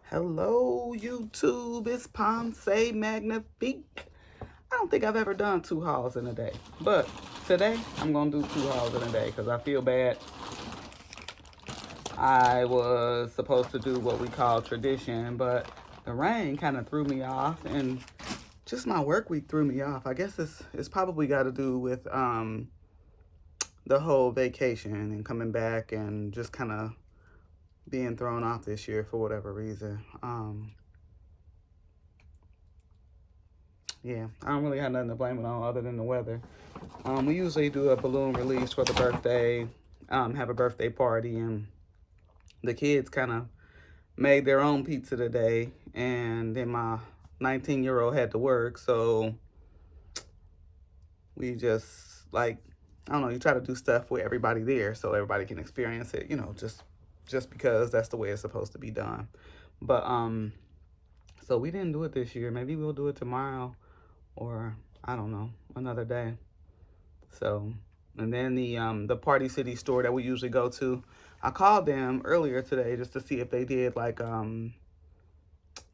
Hello, YouTube. It's Ponce Magnifique. I don't think I've ever done 2 hauls in a day, but today I'm gonna do 2 hauls in a day because I feel bad. I was supposed to do what we call tradition, but the rain kind of threw me off, and just my work week threw me off. I guess it's probably got to do with the whole vacation and coming back and just kind of being thrown off this year for whatever reason. Yeah, I don't really have nothing to blame it on other than the weather. We usually do a balloon release for the birthday, have a birthday party, and the kids kind of made their own pizza today. And then my 19-year-old had to work, so we just like, I don't know, you try to do stuff with everybody there so everybody can experience it, just because that's the way it's supposed to be done. But so we didn't do it this year. Maybe we'll do it tomorrow, or I don't know, another day. So, and then the Party City store that we usually go to, I called them earlier today just to see if they did like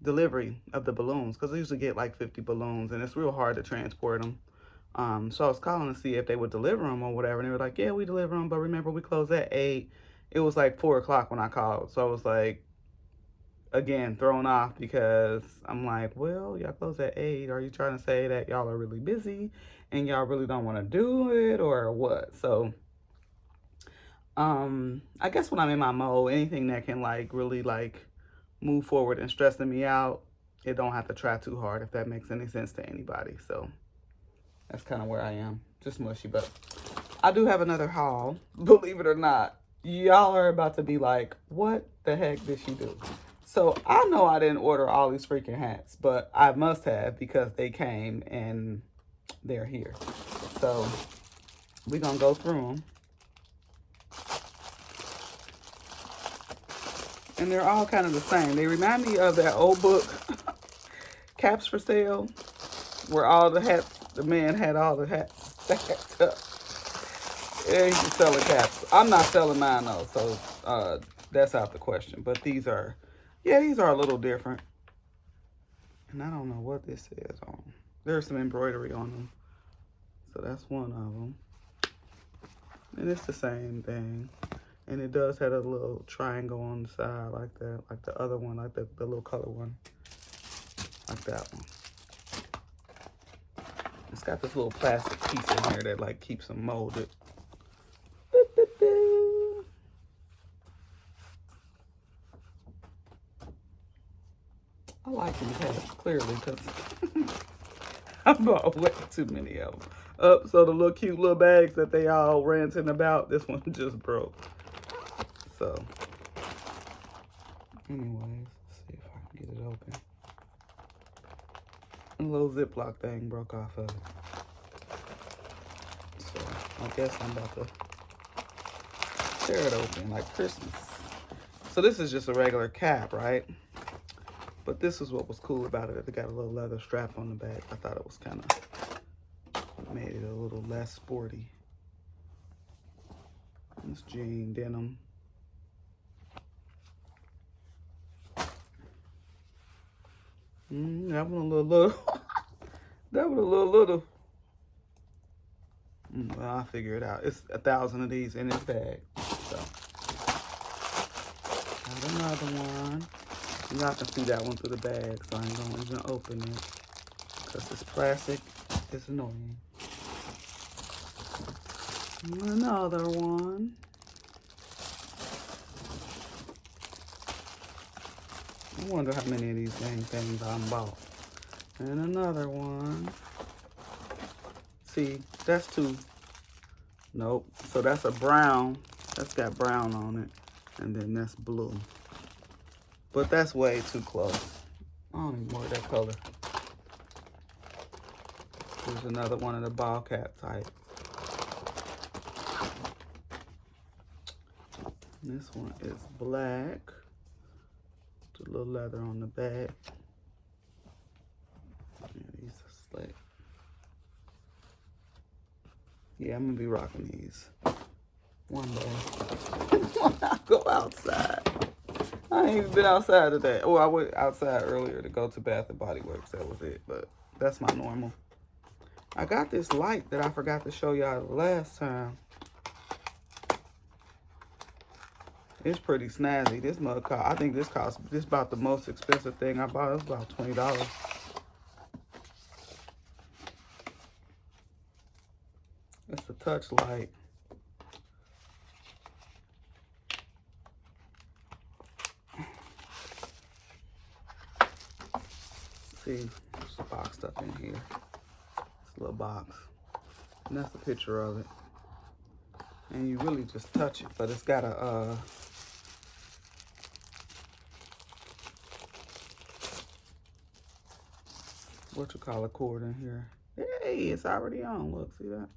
delivery of the balloons, because I usually get like 50 balloons and it's real hard to transport them. So I was calling to see if they would deliver them or whatever, and they were like, yeah, we deliver them, but remember we close at 8. It was like 4 o'clock when I called, so I was like, again, thrown off, because I'm like, well, y'all close at 8. Are you trying to say that y'all are really busy and y'all really don't want to do it, or what? So I guess when I'm in my mode, anything that can like really like move forward and stressing me out, it don't have to try too hard, if that makes any sense to anybody. So that's kind of where I am, just mushy. But I do have another haul, believe it or not. Y'all are about to be like, what the heck did she do? So I know I didn't order all these freaking hats, but I must have, because they came and they're here. So we're going to go through them. And they're all kind of the same. They remind me of that old book, Caps for Sale, where all the hats, the man had all the hats stacked up. Yeah, he's selling caps. I'm not selling mine though, so that's out the question. But these are, yeah, these are a little different. And I don't know what this is on. There's some embroidery on them. So that's one of them. And it's the same thing. And it does have a little triangle on the side like that, like the other one, like the little color one, like that one. It's got this little plastic piece in here that like keeps them molded. I like these hats, clearly, because I bought way too many of them. So the little cute little bags that they all ranting about, this one just broke. So, anyways, let's see if I can get it open. A little Ziploc thing broke off of it. So, I guess I'm about to tear it open like Christmas. So this is just a regular cap, right? But this is what was cool about it. It got a little leather strap on the back. I thought it was kind of, made it a little less sporty. It's jean denim. That one a little. That one a little. Well, I'll figure it out. It's 1,000 of these in this bag. So, got another one. Y'all can see that one through the bag, so I ain't gonna even open it, because this plastic is annoying. Another one. I wonder how many of these dang things I bought. And another one. See, that's 2. Nope. So that's a brown. That's got brown on it. And then that's blue. But that's way too close. I don't even wear that color. There's another one of the ball cap type. This one is black. With a little leather on the back. Yeah, these are slick. Yeah, I'm gonna be rocking these one day when I go outside. I ain't even been outside today. Oh, I went outside earlier to go to Bath and Body Works. That was it, but that's my normal. I got this light that I forgot to show y'all the last time. It's pretty snazzy. This mug cost, I think this about the most expensive thing I bought. It was about $20. It's a touch light. See, there's a box stuff in here. This little box. And that's a picture of it. And you really just touch it, but it's got a what you call a cord in here. Hey, it's already on. Look, see that?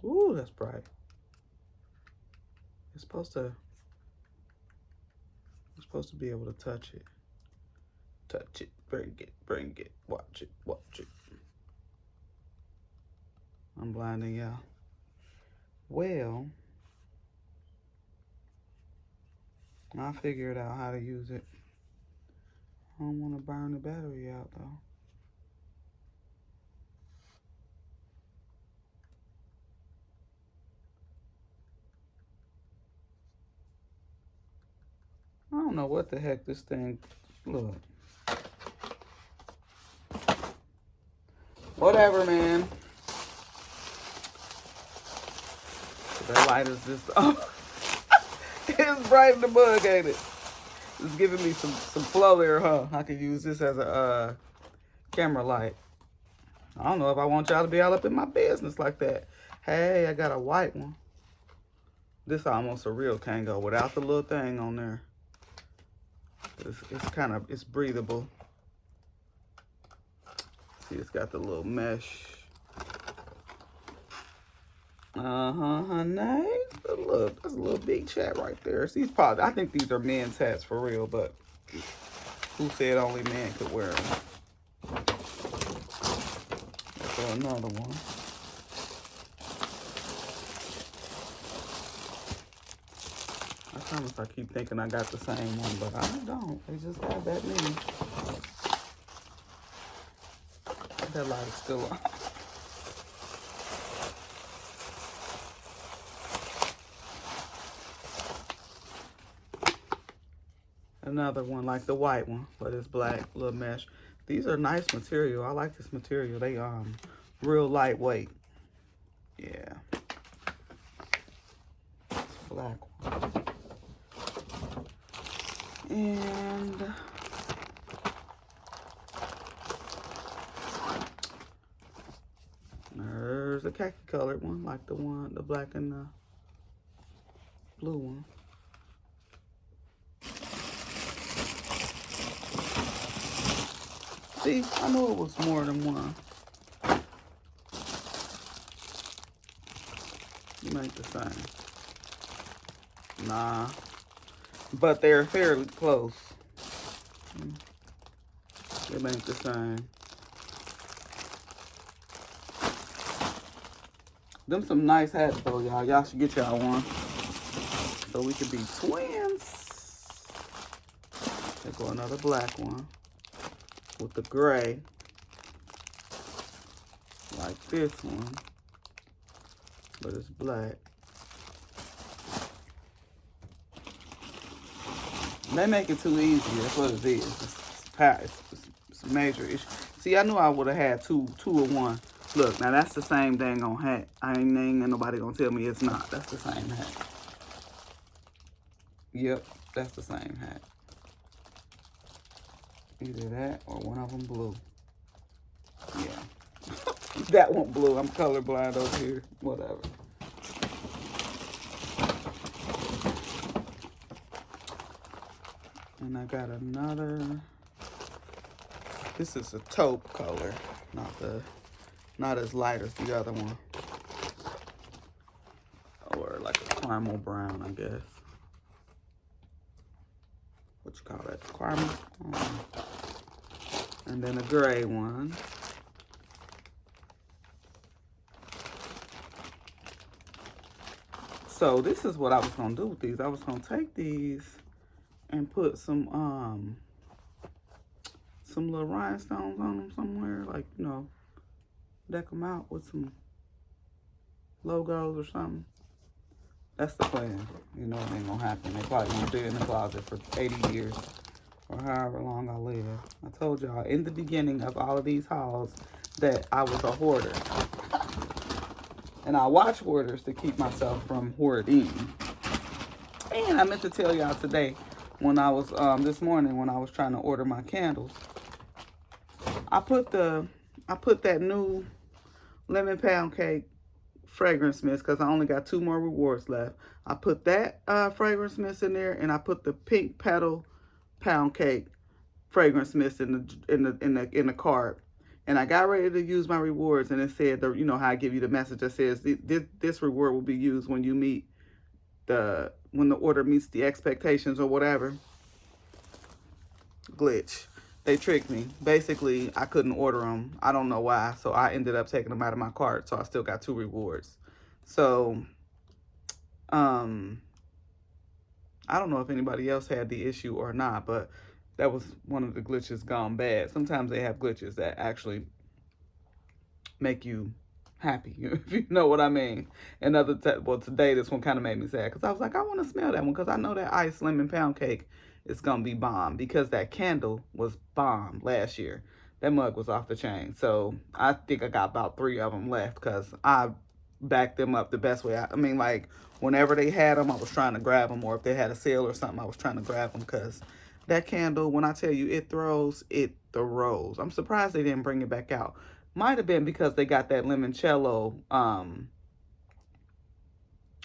Ooh, that's bright. You're supposed to be able to touch it. Touch it, bring it, watch it, watch it. I'm blinding y'all. Well, I'll figure it out how to use it. I don't want to burn the battery out though. I don't know what the heck this thing, look. Whatever, man. That light is just, oh, it's bright in the mug, ain't it? It's giving me some flow there, huh? I could use this as a camera light. I don't know if I want y'all to be all up in my business like that. Hey, I got a white one. This almost a real Kango without the little thing on there. It's kind of, it's breathable. See, it's got the little mesh. Honey. But look, that's a little big chat right there. See, I think these are men's hats for real, but who said only men could wear them? That's another one. I promise I keep thinking I got the same one, but I don't. They just got that many. That light is still on. Another one like the white one, but it's black, little mesh. These are nice material. I like this material. They real lightweight. Yeah. Black one. And there's a khaki colored one, like the black and the blue one. See, I knew it was more than one. You make the same. Nah. But they're fairly close. They make the same. Them some nice hats though, y'all. Y'all should get y'all one. So we could be twins. There go another black one. With the gray. Like this one. But it's black. They make it too easy. That's what it is. It's a major issue. See, I knew I would have had two or one. Look, now that's the same dang on hat. Ain't nobody gonna tell me it's not. That's the same hat. Yep, that's the same hat. Either that or one of them blue. Yeah. That one blue. I'm colorblind over here. Whatever. And I got another. This is a taupe color, not as light as the other one. Or like a caramel brown, I guess. What you call that? Caramel? And then a gray one. So this is what I was gonna do with these. I was gonna take these and put some little rhinestones on them somewhere, like, you know, deck them out with some logos or something. That's the plan. You know, it ain't gonna happen. They probably gonna be in the closet for 80 years or however long I live. I told y'all in the beginning of all of these hauls that I was a hoarder. And I watch hoarders to keep myself from hoarding. And I meant to tell y'all today when I was, this morning when I was trying to order my candles, I put that new lemon pound cake fragrance mist because I only got 2 more rewards left. I put that fragrance mist in there, and I put the pink petal pound cake fragrance mist in the cart. And I got ready to use my rewards, and it said, you know how I give you the message that says this reward will be used when you meet when the order meets the expectations or whatever. Glitch. They tricked me. Basically, I couldn't order them. I don't know why. So I ended up taking them out of my cart. So I still got 2 rewards. So, I don't know if anybody else had the issue or not, but that was one of the glitches gone bad. Sometimes they have glitches that actually make you happy, if you know what I mean. And well, today this one kind of made me sad because I was like, I want to smell that one because I know that iced lemon pound cake is gonna be bomb because that candle was bomb last year. That mug was off the chain. So I think I got about 3 of them left because I backed them up the best way. I mean, like, whenever they had them, I was trying to grab them, or if they had a sale or something, I was trying to grab them because that candle, when I tell you it throws, it throws. I'm surprised they didn't bring it back out. Might have been because they got that limoncello.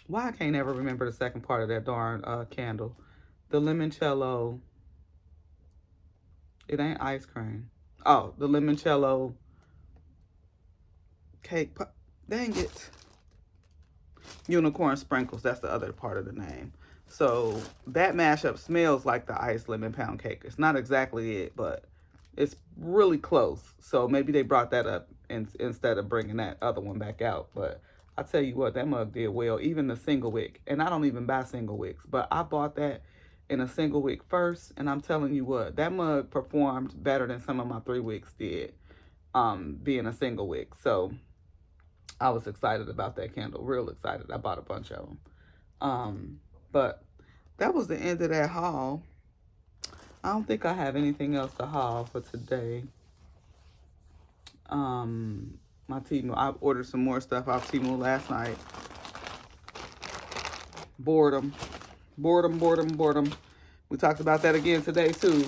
Why I can't ever remember the second part of that darn candle. The limoncello. It ain't ice cream. Oh, the limoncello cake. Dang it. Unicorn sprinkles. That's the other part of the name. So that mashup smells like the iced lemon pound cake. It's not exactly it, but it's really close. So maybe they brought that up instead of bringing that other one back out. But I tell you what, that mug did well. Even the single wick. And I don't even buy single wicks. But I bought that in a single wick first. And I'm telling you what, that mug performed better than some of my 3 wicks did. Being a single wick. So I was excited about that candle. Real excited. I bought a bunch of them. But that was the end of that haul. I don't think I have anything else to haul for today. My Temu, I ordered some more stuff off Temu last night. Boredom. We talked about that again today too.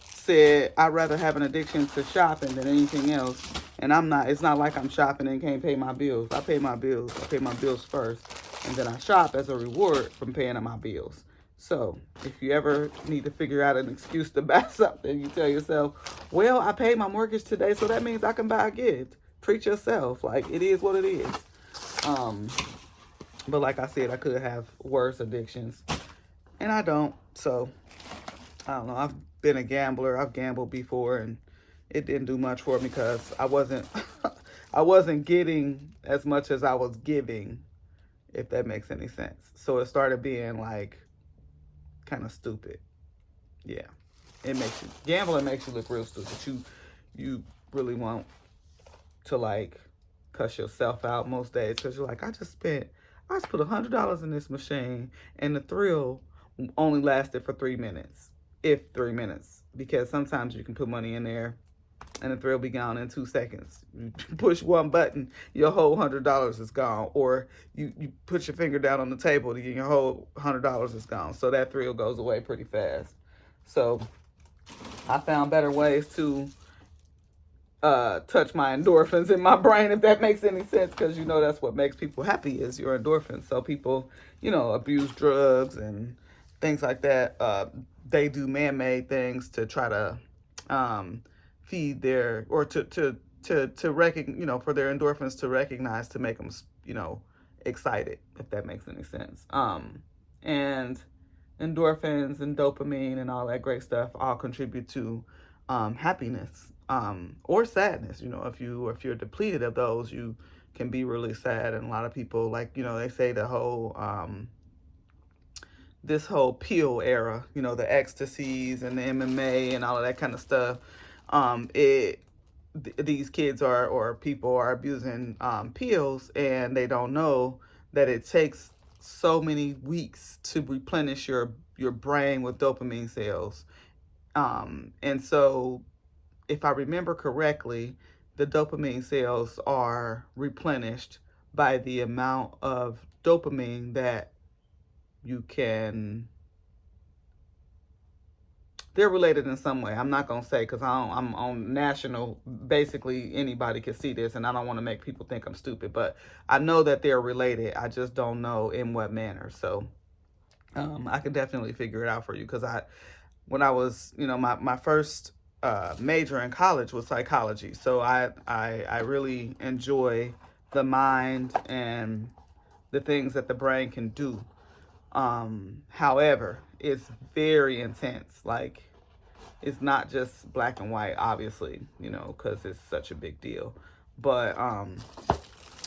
Said I'd rather have an addiction to shopping than anything else. And it's not like I'm shopping and can't pay my bills. I pay my bills. I pay my bills first. And then I shop as a reward from paying my bills. So if you ever need to figure out an excuse to buy something, you tell yourself, well, I paid my mortgage today, so that means I can buy a gift. Treat yourself. Like, it is what it is. But like I said, I could have worse addictions. And I don't. So, I don't know. I've been a gambler. I've gambled before, and it didn't do much for me because I wasn't I wasn't getting as much as I was giving, if that makes any sense. So it started being like kind of stupid. Yeah. Gambling makes you look real stupid. You really want to like cuss yourself out most days because you're like, I just put $100 in this machine, and the thrill only lasted for 3 minutes, if 3 minutes, because sometimes you can put money in there and the thrill be gone in 2 seconds. You push one button, your whole $100 is gone. Or you put your finger down on the table, your whole $100 is gone. So that thrill goes away pretty fast. So I found better ways to touch my endorphins in my brain, if that makes any sense, because you know that's what makes people happy is your endorphins. So people, abuse drugs and things like that. They do man-made things to try to feed their, or to recognize, for their endorphins to recognize, to make them, excited, if that makes any sense. And endorphins and dopamine and all that great stuff all contribute to happiness. or sadness. If you're depleted of those, you can be really sad. And a lot of people, like, they say the whole this whole pill era, the ecstasies and the MMA and all of that kind of stuff. These kids or people are abusing pills, and they don't know that it takes so many weeks to replenish your brain with dopamine cells. And so, if I remember correctly, the dopamine cells are replenished by the amount of dopamine that you can. They're related in some way. I'm not gonna say, because I'm on national. Basically, anybody can see this, and I don't want to make people think I'm stupid. But I know that they're related. I just don't know in what manner. So I can definitely figure it out for you, because when I was, my first major in college was psychology. So I really enjoy the mind and the things that the brain can do. However, it's very intense. Like, it's not just black and white, obviously, because it's such a big deal. But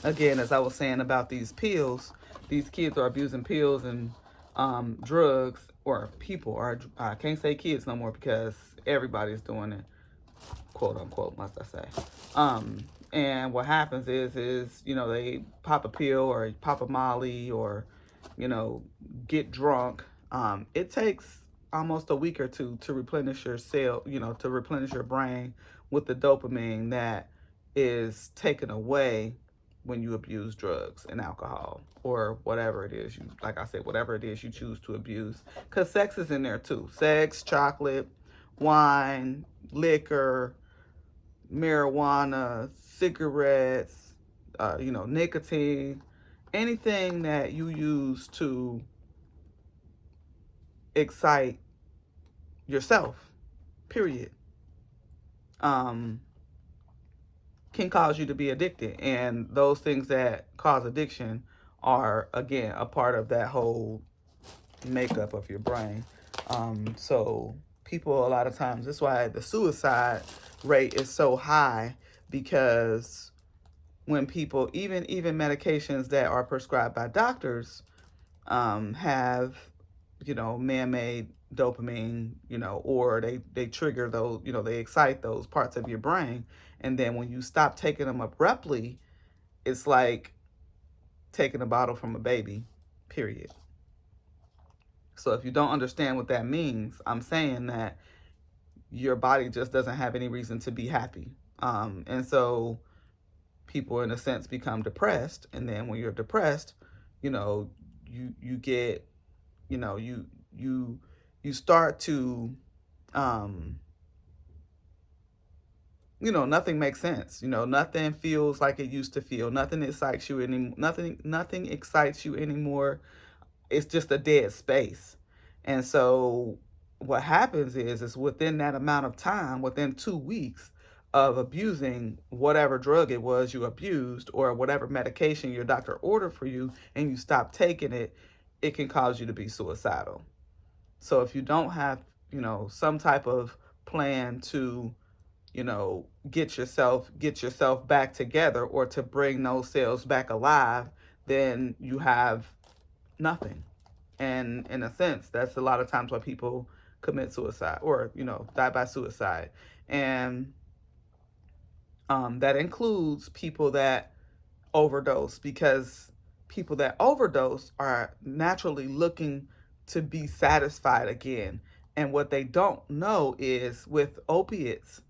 again, as I was saying about these pills, these kids are abusing pills and drugs, or people are. I can't say kids no more, because everybody's doing it, quote unquote, must I say. And what happens is they pop a pill or pop a Molly, or get drunk. It takes almost a week or two to replenish your cell, to replenish your brain with the dopamine that is taken away when you abuse drugs and alcohol, or whatever it is you, like I said, whatever it is you choose to abuse, because sex is in there too. Sex, chocolate, wine, liquor, marijuana, cigarettes, nicotine, anything that you use to excite yourself, period, um, can cause you to be addicted. And those things that cause addiction are, again, a part of that whole makeup of your brain. So people, a lot of times, that's why the suicide rate is so high, because when people, even medications that are prescribed by doctors, have, man-made dopamine, or they trigger those, they excite those parts of your brain. And then when you stop taking them abruptly, it's like taking a bottle from a baby, period. So if you don't understand what that means, I'm saying that your body just doesn't have any reason to be happy. And so people, in a sense, become depressed. And then when you're depressed, you get, you start to, nothing makes sense. Nothing feels like it used to feel. Nothing excites you any. Nothing excites you anymore. It's just a dead space. And so what happens is within that amount of time, within 2 weeks of abusing whatever drug it was you abused, or whatever medication your doctor ordered for you, and you stop taking it, it can cause you to be suicidal. So if you don't have, some type of plan to, get yourself back together, or to bring those cells back alive, then you have nothing. And in a sense, that's a lot of times why people commit suicide, or die by suicide. And that includes people that overdose, because people that overdose are naturally looking to be satisfied again. And what they don't know is, with opiates,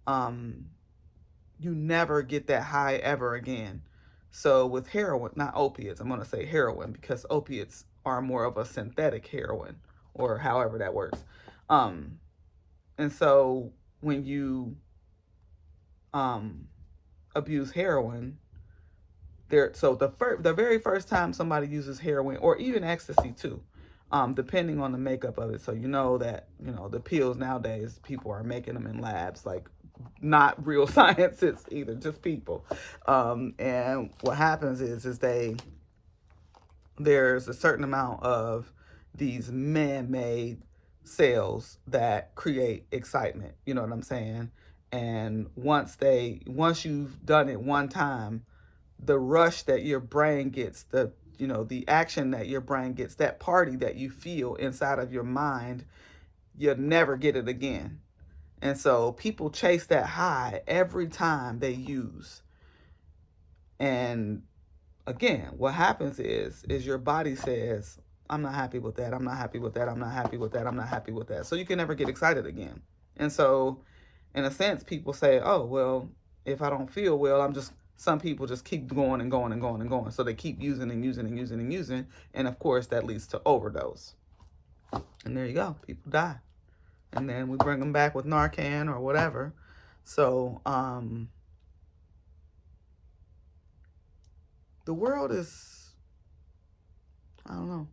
um, you never get that high ever again. So with heroin, not opiates, I'm going to say heroin, because opiates are more of a synthetic heroin, or however that works. Um, and so when you um, abuse heroin, so the very first time somebody uses heroin, or even ecstasy too, depending on the makeup of it. So that the pills nowadays, people are making them in labs, like not real scientists either, just people. And what happens is there's a certain amount of these man-made cells that create excitement. You know what I'm saying? And once you've done it one time, the rush that your brain gets, the action that your brain gets, that party that you feel inside of your mind, you'll never get it again. And so people chase that high every time they use. And again, what happens is your body says, I'm not happy with that. I'm not happy with that. I'm not happy with that. I'm not happy with that. So you can never get excited again. And so in a sense, people say, oh, well, if I don't feel well, some people just keep going and going and going and going. So they keep using and using and using and using. And of course, that leads to overdose. And there you go. People die. And then we bring them back with Narcan or whatever. So the world is, I don't know.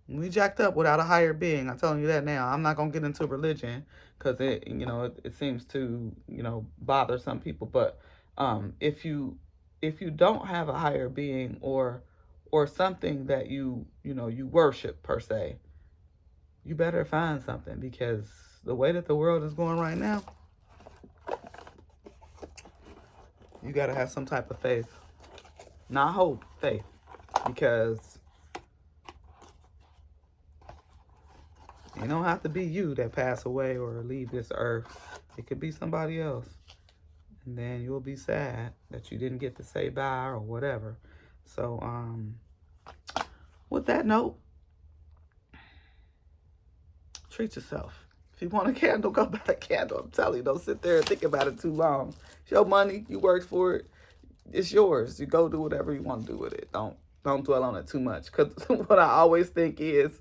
We jacked up without a higher being. I'm telling you that now. I'm not going to get into religion because it seems to, bother some people. But if you don't have a higher being or something that you worship per se, you better find something, because the way that the world is going right now, you got to have some type of faith. Not hope, faith. Because it don't have to be you that pass away or leave this earth. It could be somebody else. And then you'll be sad that you didn't get to say bye or whatever. So, with that note, treat yourself. If you want a candle, go buy a candle. I'm telling you, don't sit there and think about it too long. It's your money. You worked for it. It's yours. You go do whatever you want to do with it. Don't dwell on it too much. Because what I always think is,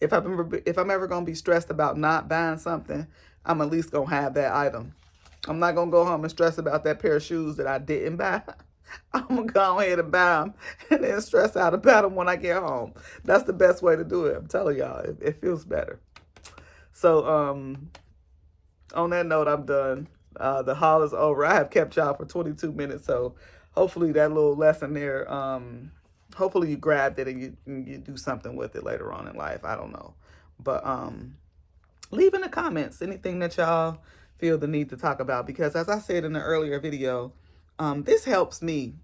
if I'm ever going to be stressed about not buying something, I'm at least going to have that item. I'm not going to go home and stress about that pair of shoes that I didn't buy. I'm going to go ahead and buy them and then stress out about them when I get home. That's the best way to do it. I'm telling y'all, it feels better. So, on that note, I'm done. The haul is over. I have kept y'all for 22 minutes, so hopefully that little lesson there, hopefully you grabbed it and you do something with it later on in life. I don't know. But leave in the comments anything that y'all feel the need to talk about, because as I said in the earlier video, this helps me,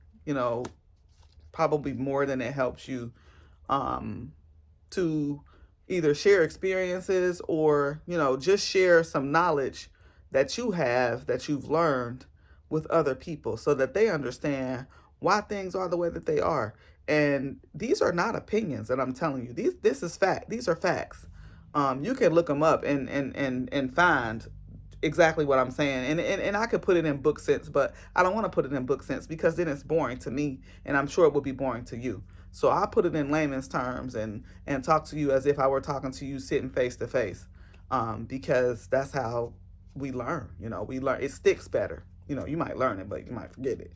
probably more than it helps you, to either share experiences or, just share some knowledge that you have, that you've learned with other people, so that they understand why things are the way that they are. And these are not opinions that I'm telling you. This is fact. These are facts. You can look them up and find exactly what I'm saying. And I could put it in book sense, but I don't want to put it in book sense because then it's boring to me, and I'm sure it will be boring to you. So I put it in layman's terms and talk to you as if I were talking to you sitting face to face, because that's how we learn. We learn. It sticks better. You might learn it, but you might forget it.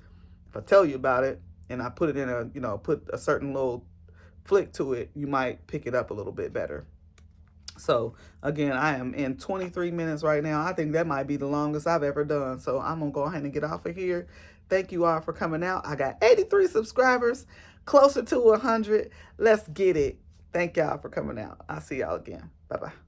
If I tell you about it and I put it in put a certain little flick to it, you might pick it up a little bit better. So again, I am in 23 minutes right now. I think that might be the longest I've ever done. So I'm going to go ahead and get off of here. Thank you all for coming out. I got 83 subscribers, closer to 100. Let's get it. Thank y'all for coming out. I'll see y'all again. Bye-bye.